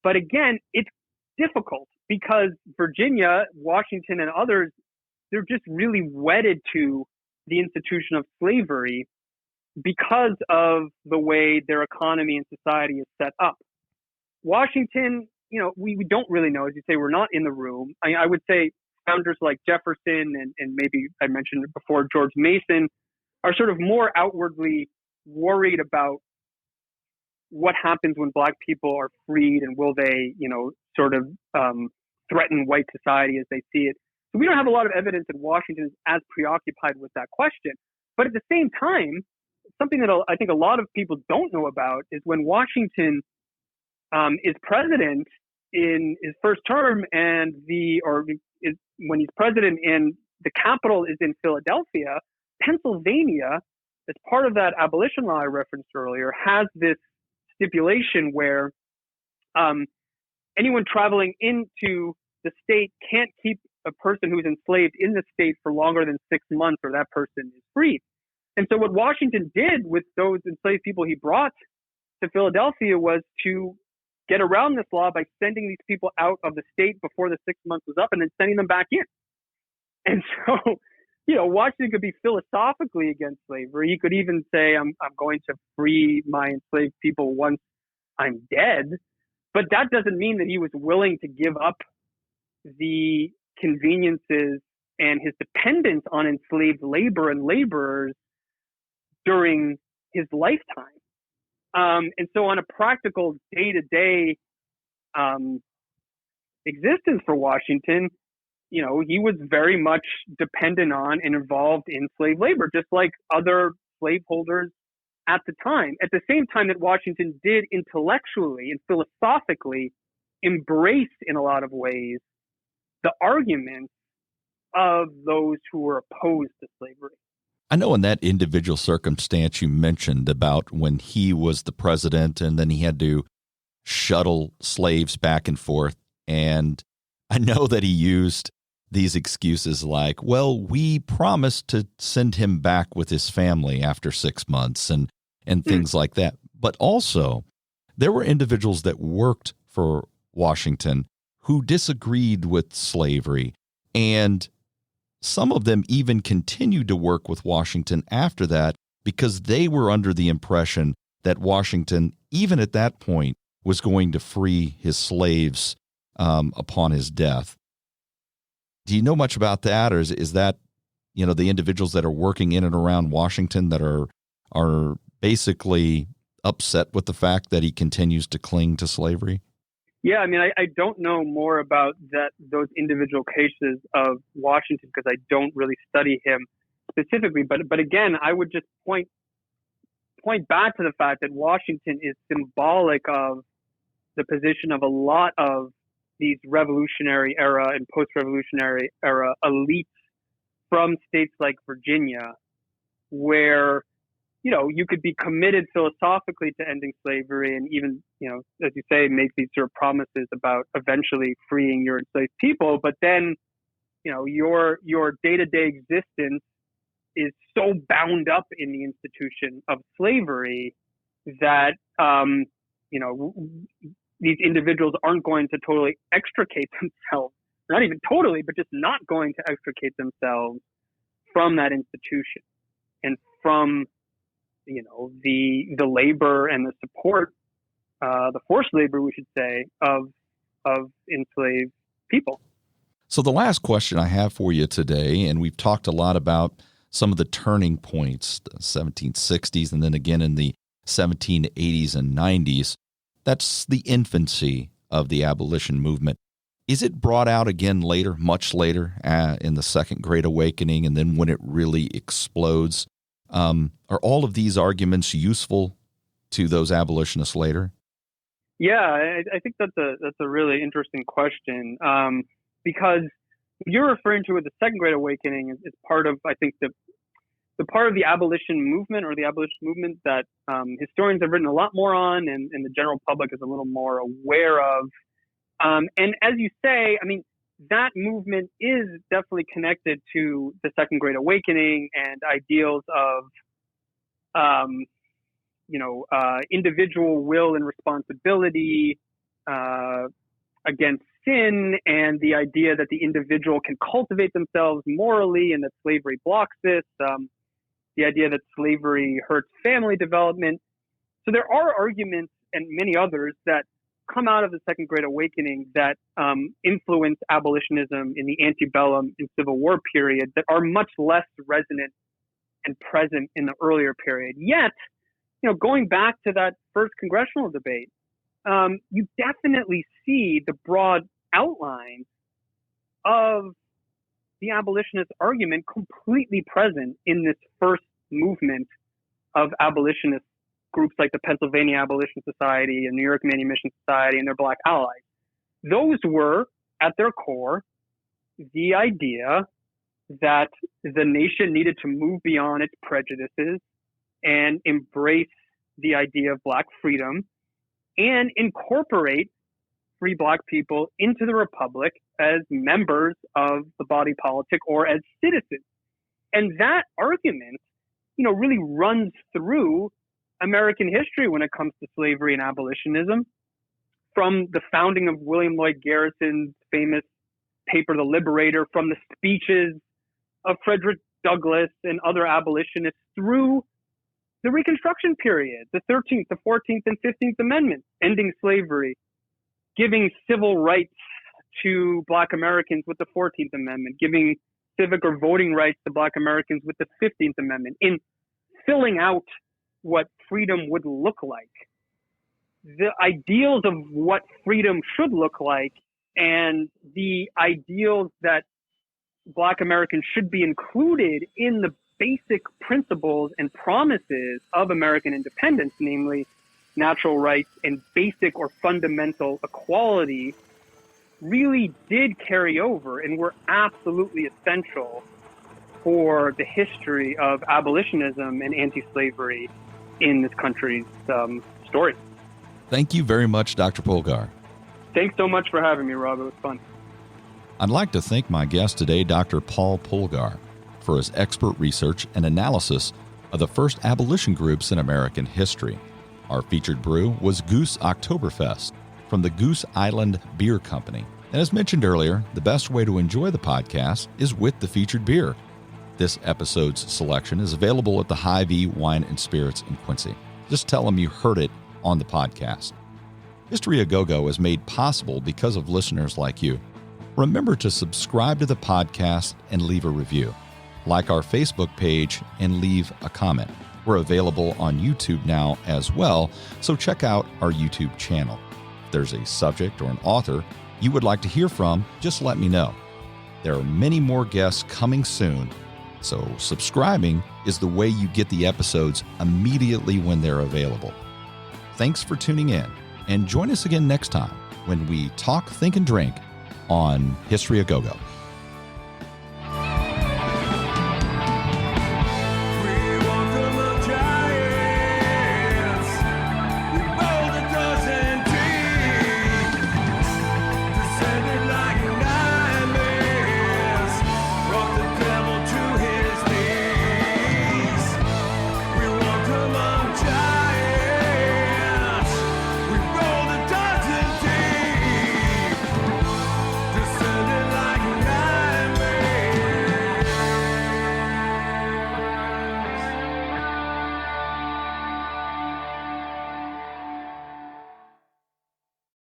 But again, it's difficult because Virginia, Washington, and others, they're just really wedded to the institution of slavery because of the way their economy and society is set up. Washington, we don't really know. As you say, we're not in the room. I would say founders like Jefferson and maybe I mentioned it before, George Mason, are sort of more outwardly worried about what happens when Black people are freed and will they, threaten white society as they see it. So we don't have a lot of evidence that Washington is as preoccupied with that question. But at the same time, something that I think a lot of people don't know about is when Washington is president in his first term when he's president and the capital is in Philadelphia, Pennsylvania, as part of that abolition law I referenced earlier, has this stipulation where anyone traveling into the state can't keep a person who's enslaved in the state for longer than 6 months or that person is freed. And so what Washington did with those enslaved people he brought to Philadelphia was to get around this law by sending these people out of the state before the 6 months was up and then sending them back in. And so, Washington could be philosophically against slavery. He could even say, I'm going to free my enslaved people once I'm dead. But that doesn't mean that he was willing to give up the conveniences and his dependence on enslaved labor and laborers during his lifetime. And so on a practical day-to-day existence for Washington, he was very much dependent on and involved in slave labor, just like other slaveholders at the time. At the same time that Washington did intellectually and philosophically embrace in a lot of ways the arguments of those who were opposed to slavery. I know in that individual circumstance you mentioned about when he was the president and then he had to shuttle slaves back and forth. And I know that he used these excuses like, well, we promised to send him back with his family after 6 months and things like that. But also there were individuals that worked for Washington who disagreed with slavery, and some of them even continued to work with Washington after that because they were under the impression that Washington, even at that point, was going to free his slaves upon his death. Do you know much about that, or is that, the individuals that are working in and around Washington that are basically upset with the fact that he continues to cling to slavery? Yeah, I mean, I don't know more about those individual cases of Washington because I don't really study him specifically. But again, I would just point back to the fact that Washington is symbolic of the position of a lot of these revolutionary era and post-revolutionary era elites from states like Virginia, where, you know, you could be committed philosophically to ending slavery and even, you know, as you say, make these sort of promises about eventually freeing your enslaved people. But then, you know, your day-to-day existence is so bound up in the institution of slavery that, you know, these individuals aren't going to totally extricate themselves, not even totally, but just not going to extricate themselves from that institution and from, you know, the labor and the support, the forced labor, we should say, of enslaved people. So the last question I have for you today, and we've talked a lot about some of the turning points, the 1760s, and then again in the 1780s and 90s. That's the infancy of the abolition movement. Is it brought out again later, much later, in the Second Great Awakening, and then when it really explodes? Are all of these arguments useful to those abolitionists later? Yeah, I think that's a really interesting question, because you're referring to the Second Great Awakening is part of, I think, the part of the abolition movement or the abolition movement that historians have written a lot more on and the general public is a little more aware of. And as you say, I mean, that movement is definitely connected to the Second Great Awakening and ideals of, individual will and responsibility against sin, and the idea that the individual can cultivate themselves morally and that slavery blocks this, the idea that slavery hurts family development. So there are arguments and many others that come out of the Second Great Awakening that influence abolitionism in the antebellum and Civil War period that are much less resonant and present in the earlier period. Yet, you know, going back to that first congressional debate, you definitely see the broad outlines of the abolitionist argument completely present in this first movement of abolitionist groups like the Pennsylvania Abolition Society and New York Manumission Society and their Black allies. Those were, at their core, the idea that the nation needed to move beyond its prejudices and embrace the idea of Black freedom and incorporate free Black people into the Republic as members of the body politic or as citizens. And that argument, you know, really runs through American history when it comes to slavery and abolitionism, from the founding of William Lloyd Garrison's famous paper, The Liberator, from the speeches of Frederick Douglass and other abolitionists through the Reconstruction period, the 13th, the 14th, and 15th Amendments, ending slavery, giving civil rights to Black Americans with the 14th Amendment, giving civic or voting rights to Black Americans with the 15th Amendment, in filling out what freedom would look like. The ideals of what freedom should look like and the ideals that Black Americans should be included in the basic principles and promises of American independence, namely natural rights and basic or fundamental equality, really did carry over and were absolutely essential for the history of abolitionism and anti-slavery in this country's story. Thank you very much, Dr. Polgar. Thanks so much for having me, Rob. It was fun. I'd like to thank my guest today, Dr. Paul Polgar, for his expert research and analysis of the first abolition groups in American history. Our featured brew was Goose Oktoberfest from the Goose Island Beer Company. And as mentioned earlier, the best way to enjoy the podcast is with the featured beer. This episode's selection is available at the Hy-Vee Wine and Spirits in Quincy. Just tell them you heard it on the podcast. History A Go-Go is made possible because of listeners like you. Remember to subscribe to the podcast and leave a review. Like our Facebook page and leave a comment. We're available on YouTube now as well, so check out our YouTube channel. there's a subject or an author you would like to hear from, just let me know. There are many more guests coming soon, so subscribing is the way you get the episodes immediately when they're available. Thanks for tuning in, and join us again next time when we talk, think, and drink on History A Go-Go.